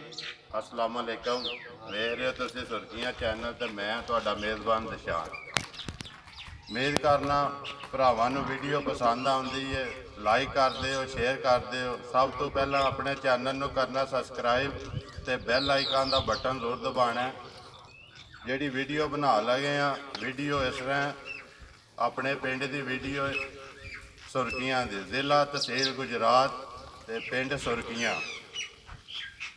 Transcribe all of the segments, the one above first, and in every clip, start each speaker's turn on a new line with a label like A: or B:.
A: अस्सलाम वालेकुम। देख रहे हो तुसीं सुर्खियां चैनल ते मैं तुहाडा मेज़बान दशान। उम्मीद करना भरावां नूं वीडियो पसंद आउंदी है, लाइक कर दिओ, शेयर कर दिओ। सब तो पहला अपने चैनल नूं करना सबसक्राइब ते बैल आइकन दा बटन जरूर दबाना है। जिहड़ी वीडियो बना लगे हैं वीडियो इस तरह अपने पिंड दी वीडियो सुर्खियां दी, जिला तहसील गुजरात ते पिंड सुर्खियां।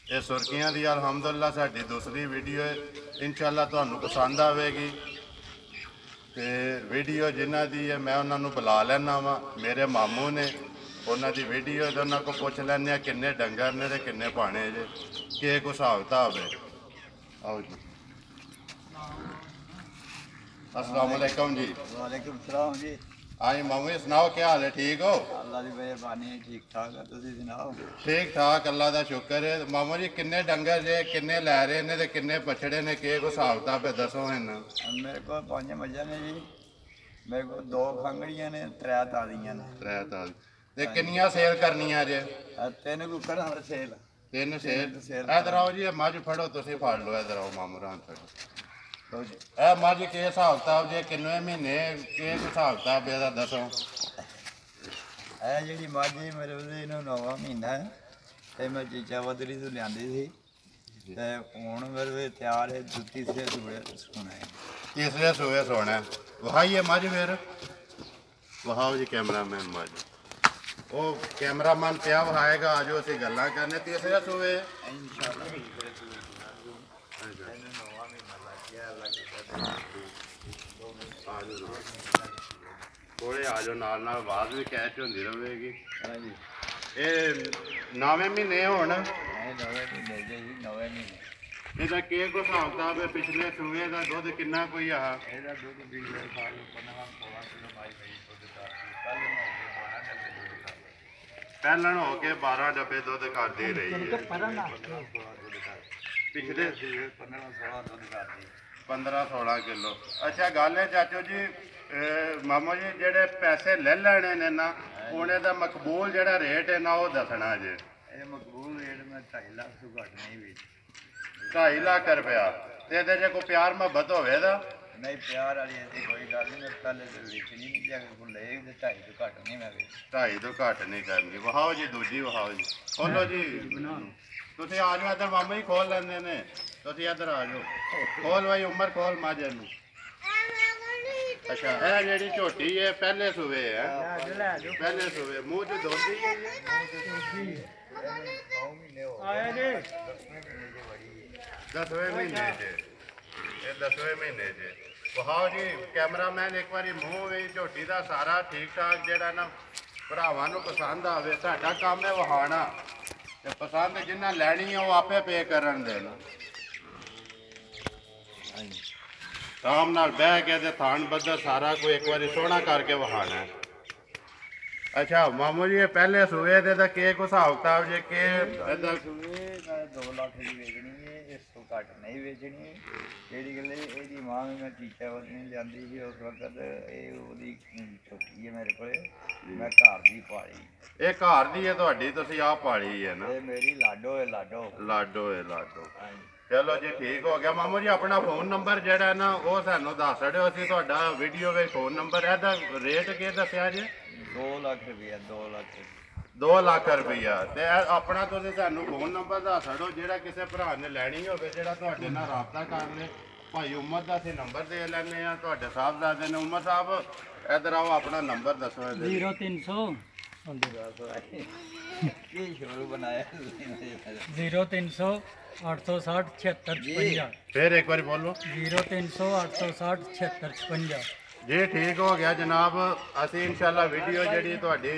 A: ये सुर्खियां दी अलहमदुलिल्लाह साडी दूसरी वीडियो है, इंशाअल्लाह तुहानूं पसंद आवेगी। तो वीडियो जिन्हां दी है मैं उन्होंने बुला लैना वा, मेरे मामू ने उन्हों की वीडियो उन्होंने को पुछ लैने किन्ने डंगर ने ते किन्ने पाने जे, के कुछ हिसाब किताब है। आओ जी। अस्सलाम वालेकुम जी।
B: वालेकुम सलाम जी।
A: हाँ जी मामू जी सुनाओ, क्या हाल है? ठीक हो?
B: अल्लाह की मेहरबानी ठीक ठाक है, तुसीं सुनाओ?
A: ठीक ठाक, अल्लाह का शुक्र है। मामू जी किन्ने डंगर जे, किन्ने लै रहे ने ते किन्ने बछड़े ने, के कुछ हिसाब किताब है दसो इन्ना।
B: मेरे को 5 मझां ने जी, मेरे को 2 खंगड़ियां ने, 3 तालियां ने।
A: 3 ताल ते किन्नियां सेल करनियां जे?
B: 3 कुक्कड़ हर सेल।
A: 3 सेल।
B: सेल
A: इधर आओ जी, मझ फड़ो, तुसीं फड़ लो। इधर आओ मामू राम फड़ो।
B: लो जी।
A: ए मझ के हिसाब किताब जे, किन्ने महीने के हिसाब किताब एदा दसो।
B: ਇਹ ਜਿਹੜੀ ਮੱਝ ਸੀ ਮੇਰੇ ਉਹਦੇ ਇਹਨੂੰ 9ਵਾਂ ਮਹੀਨਾ ਹੈ ਤੇ ਮੈਂ ਚੀਚਾ ਬਦਰੀ ਤੋਂ ਲਿਆਂਦੀ ਸੀ ਤੇ ਹੁਣ ਮੇਰੇ ਤਿਆਰ ਹੈ ਤੀਸਰੇ ਸੂਏ ਸੁਣਾ ਹੈ।
A: तीसरे सूए सोना वहाइए मझ फिर वहाओ जी कैमरामैन मझ वो कैमरामैन क्या वहाएगा, आज असी गल्लां करने। तीसरे सूए
B: इंशाअल्लाह तीसरे सूए ਇਹਨੂੰ 9ਵਾਂ ਮਹੀਨਾ ਲੱਗ ਗਿਆ
A: थोड़े आ जाओ नाल नाल, आवाज भी कैच होंदी रहेगी।
B: ਹਾਂਜੀ
A: ये 9वें महीने होण
B: ਇਹ 9ਵੇਂ ਮਹੀਨੇ ਦੇ ਜੀ 9ਵੇਂ ਮਹੀਨੇ
A: ਇਹਦਾ ਕੀ ਕੋ ਹਿਸਾਬ ਕਿਤਾਬ ਹੈ? ਪਿਛਲੇ ਸੂਏ ਦਾ ਦੁੱਧ ਕਿੰਨਾ ਕੋਈ ਆ?
B: ਇਹਦਾ ਦੁੱਧ ਵੀ ਸਾਲ 15-16 ਕਿਲੋ ਮਾਈ ਗਈ ਦੁੱਧ ਦਾ ਕੱਲ ਨੂੰ ਹੋ ਕੇ 12 ਡੱਬੇ ਦੁੱਧ ਦਾ
A: ਪਹਿਲਣ ਹੋ ਕੇ 12 ਡੱਬੇ ਦੁੱਧ ਕਰਦੀ ਰਹੀ ਹੈ। ਪਿਛਲੇ
B: 15-16 ਦੁੱਧ ਕਰਦੀ
A: 15-16 ਕਿਲੋ। ਅੱਛਾ ਗੱਲ ਹੈ ਚਾਚੋ ਜੀ, ਮਾਮਾ ਜੀ ਜਿਹੜੇ ਪੈਸੇ ਲੈ ਲੈਣੇ ਨੇ ਨਾ ਉਹਨੇ ਦਾ ਮਕਬੂਲ ਜਿਹੜਾ ਰੇਟ ਹੈ ਨਾ ਉਹ ਦੱਸਣਾ ਜੇ।
B: ਇਹ ਮਕਬੂਲ ਰੇਟ ਮੈਂ 2.5 ਲੱਖ ਤੋਂ ਘੱਟ ਨਹੀਂ ਵੇਚ
A: 2.5 ਲੱਖ ਰੁਪਇਆ ਤੇ ਇਹਦੇ 'ਚ ਕੋਈ ਪਿਆਰ ਮੁਹੱਬਤ ਹੋਵੇ ਦਾ?
B: ਨਹੀਂ ਪਿਆਰ ਵਾਲੀ ਐਸੀ ਕੋਈ ਗੱਲ ਨਹੀਂ, ਮੈਂ ਪਹਿਲੇ ਤੇ ਵੇਚਣੀ ਨਹੀਂ, ਜੇ ਅਗਰ ਕੋਈ ਲਏ ਤੇ 2.5 ਤੋਂ ਘੱਟ ਨਹੀਂ ਮੈਂ ਵੇਚ
A: 2.5 ਤੋਂ ਘੱਟ ਨਹੀਂ ਕਰਨੀ। ਵਹਾਓ ਜੀ ਦੂਜੀ ਵਹਾਓ ਜੀ, ਖੋਲੋ ਜੀ। ਤੁਸੀਂ ਆ ਜਾਓ ਇੱਧਰ, ਮਾਮਾ ਜੀ ਖੋਲ ਲੈਂਦੇ ਨੇ, ਤੁਸੀਂ ਇੱਧਰ ਆ ਜਾਓ। ਖੋਲ ਬਾਈ ਉਮਰ, ਖੋਲ ਮਾਝੇ ਨੂੰ। ਅੱਛਾ ਇਹ ਜਿਹੜੀ ਝੋਟੀ ਹੈ ਪਹਿਲੇ ਸੂਏ ਹੈ, ਪਹਿਲੇ ਸੂਏ ਮੂੰਹ 'ਚ ਦੋਂਦੀ ਹੈ ਜੀ।
B: 9 ਮਹੀਨੇ ਹੋ
C: ਆਇਆ ਜੀ
A: 10ਵੇਂ ਮਹੀਨੇ 'ਚ, ਇਹ 10ਵੇਂ ਮਹੀਨੇ 'ਚ। ਵਹਾਓ ਜੀ ਕੈਮਰਾਮੈਨ ਇੱਕ ਵਾਰੀ ਮੂੰਹ ਵੀ ਝੋਟੀ ਦਾ ਸਾਰਾ ਠੀਕ ਠਾਕ ਜਿਹੜਾ ਨਾ ਭਰਾਵਾਂ ਨੂੰ ਪਸੰਦ ਆਵੇ। ਸਾਡਾ ਕੰਮ ਹੈ ਵਹਾਣਾ ਤੇ ਪਸੰਦ ਜਿੰਨਾ ਲੈਣੀ ਹੈ ਉਹ ਆਪੇ ਪੇ ਕਰਨ ਦੇਣਾ। ਆਰਾਮ ਨਾਲ ਬਹਿ ਕੇ ਤੇ ਥਾਣ ਬੱਦਰ ਸਾਰਾ ਕੋਈ ਇੱਕ ਵਾਰੀ ਸੋਹਣਾ ਕਰਕੇ ਵਹਾਣਾ। ਅੱਛਾ ਮਾਮੂ ਜੀ ਇਹ ਪਹਿਲੇ ਸੂਏ ਦੇ ਤਾਂ ਕੀ ਕੋ ਹਿਸਾਬ ਕਿਤਾਬ ਜੇ ਕਿ ਇਹਦਾ?
B: ਸੂਏ ਮੈਂ 2 ਲੱਖ ਦੀ ਵੇਚਣੀ ਹੈ, ਇਸ ਤੋਂ ਘੱਟ ਨਹੀਂ ਵੇਚਣੀ। ਜਿਹੜੀ ਗੱਲ ਇਹਦੀ ਮਾਂ ਵੀ ਮੈਂ ਟੀਚਾ ਨਹੀਂ ਲਿਆਂਦੀ ਸੀ ਉਸ ਵਕਤ, ਇਹ ਉਹਦੀ ਛੋਟੀ ਹੈ ਮੇਰੇ ਕੋਲੇ, ਮੈਂ ਘਰ ਦੀ ਪਾਲੀ।
A: ਇਹ ਘਰ ਦੀ ਹੈ ਤੁਹਾਡੀ, ਤੁਸੀਂ ਆਪ ਪਾਲੀ ਹੈ ਨਾ?
B: ਇਹ ਮੇਰੀ ਲਾਡੋ ਹੈ, ਲਾਡੋ
A: ਲਾਡੋ ਹੈ, ਲਾਡੋ।
B: ਹਾਂਜੀ
A: ਚਲੋ ਜੀ ਠੀਕ ਹੋ ਗਿਆ। ਮਾਮੂ ਜੀ ਆਪਣਾ ਫੋਨ ਨੰਬਰ ਜਿਹੜਾ ਨਾ ਉਹ ਸਾਨੂੰ ਦੱਸ ਦਿਓ, ਅਸੀਂ ਤੁਹਾਡਾ ਵੀਡੀਓ ਵਿੱਚ ਫੋਨ ਨੰਬਰ ਇਹਦਾ ਰੇਟ ਕੀ ਦੱਸਿਆ ਜੀ?
B: 2 ਲੱਖ ਰੁਪਇਆ 2 ਲੱਖ
A: 2 ਲੱਖ ਰੁਪਈਆ। ਤੇ ਆਪਣਾ ਤੁਸੀਂ ਸਾਨੂੰ ਫੋਨ ਨੰਬਰ ਦੱਸ ਦਿਓ, ਜਿਹੜਾ ਕਿਸੇ ਭਰਾ ਨੇ ਲੈਣੀ ਹੋਵੇ ਜਿਹੜਾ ਤੁਹਾਡੇ ਨਾਲ ਰਾਬਤਾ ਕਰ ਲੇ। ਭਾਈ ਉਮਰ ਦਾ ਅਸੀਂ ਨੰਬਰ ਦੇ ਲੈਂਦੇ ਆ, ਤੁਹਾਡੇ ਸਾਹਿਬ ਦੱਸਦੇ ਨੇ। ਉਮਰ ਸਾਹਿਬ ਇੱਧਰ ਆਓ, ਆਪਣਾ ਨੰਬਰ ਦੱਸੋ।
C: 0300
B: ਕੀ ਸ਼ੋਰ ਬਣਾਇਆ
C: 0300 860 7656
A: ਫਿਰ ਇੱਕ ਵਾਰੀ ਬੋਲੋ।
C: 0300 860 7656
A: ਜੀ ਠੀਕ ਹੋ ਗਿਆ ਜਨਾਬ। ਅਸੀਂ ਇਨਸ਼ਾਅੱਲਾ ਵੀਡੀਓ ਜਿਹੜੀ ਤੁਹਾਡੀ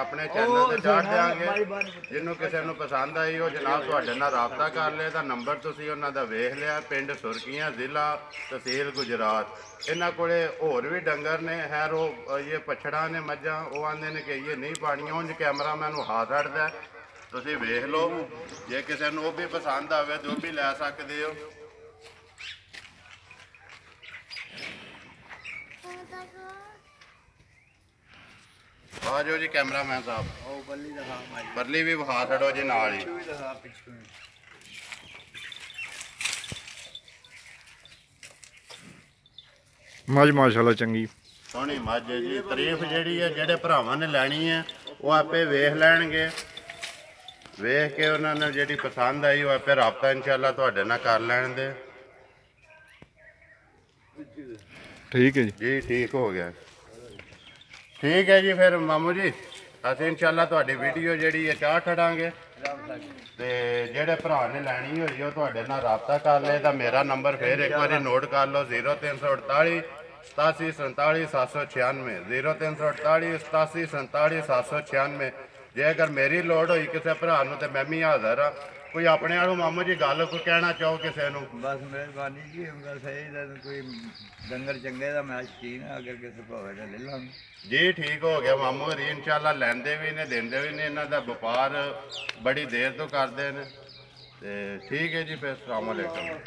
A: ਆਪਣੇ ਚੈਨਲ ਤੇ ਚਾੜ ਦਿਆਂਗੇ। ਜਿਹਨੂੰ ਕਿਸੇ ਨੂੰ ਪਸੰਦ ਆਈ ਉਹ ਜਨਾਬ ਤੁਹਾਡੇ ਨਾਲ ਰਾਬਤਾ ਕਰ ਲੇ। ਤਾਂ ਨੰਬਰ ਤੁਸੀਂ ਉਹਨਾਂ ਦਾ ਵੇਖ ਲਿਆ। ਪਿੰਡ ਸੁਰਖੀਆਂ, ਜ਼ਿਲ੍ਹਾ ਤਹਿਸੀਲ ਗੁਜਰਾਤ। ਇਹਨਾਂ ਕੋਲੇ ਹੋਰ ਵੀ ਡੰਗਰ ਨੇ, ਖੈਰ ਉਹ ਇਹ ਪਛੜਾ ਨੇ ਮੱਝਾਂ, ਉਹ ਆਂਦੇ ਨੇ ਕਿ ਇਹ ਨਹੀਂ ਪਾਣੀਆਂ। ਉਂਝ ਕੈਮਰਾਮੈਨ ਨੂੰ ਹੱਥ ਅੜਦਾ, ਤੁਸੀਂ ਵੇਖ ਲਓ। ਜੇ ਕਿਸੇ ਨੂੰ ਉਹ ਵੀ ਪਸੰਦ ਆਵੇ ਤਾਂ ਉਹ ਵੀ ਲੈ ਸਕਦੇ ਹੋ। ਆ ਜਾਓ ਜੀ ਕੈਮਰਾਮੈਨ ਸਾਹਿਬ,
B: ਉਹ ਬੱਲੀ ਦਾ ਹਾਂ ਮਾਈ
A: ਬਰਲੀ ਵੀ ਵਿਖਾ ਛੱਡੋ ਜੀ ਨਾਲ ਹੀ।
B: ਪਿੱਛੂ ਵੀ ਦਿਖਾ ਪਿੱਛੂ
D: ਮੱਝ ਮਾਸ਼ਾਅੱਲਾ ਚੰਗੀ।
A: ਸੋਹਣੀ ਮੱਝ ਹੈ ਜੀ। ਤਾਰੀਫ ਜਿਹੜੀ ਹੈ ਜਿਹੜੇ ਭਰਾਵਾਂ ਨੇ ਲੈਣੀ ਹੈ ਉਹ ਆਪੇ ਵੇਖ ਲੈਣਗੇ, ਵੇਖ ਕੇ ਉਹਨਾਂ ਨੂੰ ਜਿਹੜੀ ਪਸੰਦ ਆਈ ਉਹ ਆਪੇ ਰਾਬਤਾ ਇਨਸ਼ਾਅੱਲਾ ਤੁਹਾਡੇ ਨਾਲ ਕਰ ਲੈਣਗੇ।
D: ਠੀਕ ਹੈ ਜੀ।
A: ਜੀ ਠੀਕ ਹੋ ਗਿਆ। ਠੀਕ ਹੈ ਜੀ, ਫਿਰ ਮਾਮੂ ਜੀ ਅਸੀਂ ਇਨਸ਼ਾਅੱਲਾ ਤੁਹਾਡੀ ਵੀਡੀਓ ਜਿਹੜੀ ਹੈ ਚਾਹ ਛੱਡਾਂਗੇ ਤੇ ਜਿਹੜੇ ਭਰਾ ਨੇ ਲੈਣੀ ਹੋਈ ਉਹ ਤੁਹਾਡੇ ਨਾਲ ਰਾਬਤਾ ਕਰ ਲਏ ਤਾਂ ਮੇਰਾ ਨੰਬਰ ਫਿਰ ਇੱਕ ਵਾਰੀ ਨੋਟ ਕਰ ਲਓ 0348 87 47 796 0348 87 47 796। ਜੇ ਅਗਰ ਮੇਰੀ ਲੋੜ ਹੋਈ ਕਿਸੇ ਭਰਾ ਨੂੰ ਤੇ ਮੈਂ ਵੀ ਹਾਜ਼ਰ ਆ। ਕੋਈ ਆਪਣੇ ਵਾਲੋਂ ਮਾਮੂ ਜੀ ਗੱਲ ਕੋਈ ਕਹਿਣਾ ਚਾਹੋ ਕਿਸੇ ਨੂੰ?
B: ਬਸ ਮਿਹਰਬਾਨੀ ਜੀ, ਬਸ ਇਹ ਦਾ ਕੋਈ ਡੰਗਰ ਚੰਗੇ ਦਾ ਮੈਂ ਸ਼ੌਕੀਨ ਆ, ਅਗਰ ਕਿਸੇ ਭਾਵੇਂ ਦਾ ਲੈ ਲਾਂਗੇ
A: ਜੀ। ਠੀਕ ਹੋ ਗਿਆ ਮਾਮੂ ਹਰੀ, ਇਨਸ਼ਾਅੱਲਾ ਲੈਂਦੇ ਵੀ ਨੇ ਦਿੰਦੇ ਵੀ ਨੇ, ਇਹਨਾਂ ਦਾ ਵਪਾਰ ਬੜੀ ਦੇਰ ਤੋਂ ਕਰਦੇ ਨੇ ਤੇ ਠੀਕ ਹੈ ਜੀ। ਫਿਰ ਅਸਲਾਮ ਵਾਲੇਕੁਮ।